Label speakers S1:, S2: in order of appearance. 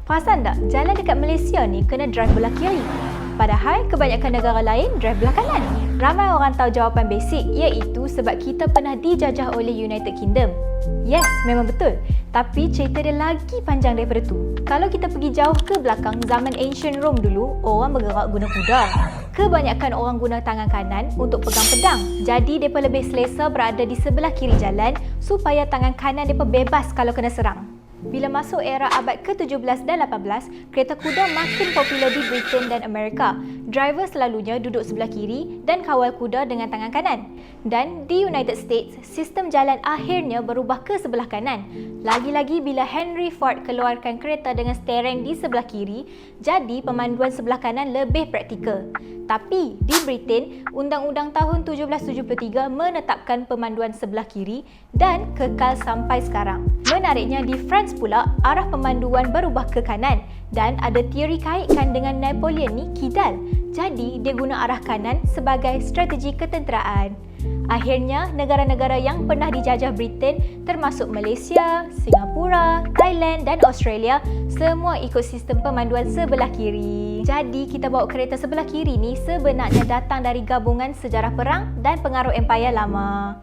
S1: Perasan tak, jalan dekat Malaysia ni kena drive belah kiri. Padahal kebanyakan negara lain drive belah kanan. Ramai orang tahu jawapan basic, iaitu sebab kita pernah dijajah oleh United Kingdom. Yes, memang betul. Tapi cerita dia lagi panjang daripada tu. Kalau kita pergi jauh ke belakang, zaman ancient Rome dulu, orang bergerak guna kuda. Kebanyakan orang guna tangan kanan untuk pegang pedang. Jadi mereka lebih selesa berada di sebelah kiri jalan supaya tangan kanan mereka bebas kalau kena serang. Bila masuk era abad ke-17 dan 18, kereta kuda makin popular di Britain dan Amerika. Driver selalunya duduk sebelah kiri dan kawal kuda dengan tangan kanan. Dan di United States, sistem jalan akhirnya berubah ke sebelah kanan. Lagi-lagi bila Henry Ford keluarkan kereta dengan steering di sebelah kiri, jadi pemanduan sebelah kanan lebih praktikal. Tapi di Britain, Undang-Undang tahun 1773 menetapkan pemanduan sebelah kiri dan kekal sampai sekarang. Menariknya di France pula, arah pemanduan berubah ke kanan dan ada teori kaitkan dengan Napoleon ni kidal. Jadi dia guna arah kanan sebagai strategi ketenteraan. Akhirnya, negara-negara yang pernah dijajah Britain termasuk Malaysia, Singapura, Thailand dan Australia semua ikut sistem pemanduan sebelah kiri. Jadi, kita bawa kereta sebelah kiri ni sebenarnya datang dari gabungan sejarah perang dan pengaruh Empayar lama.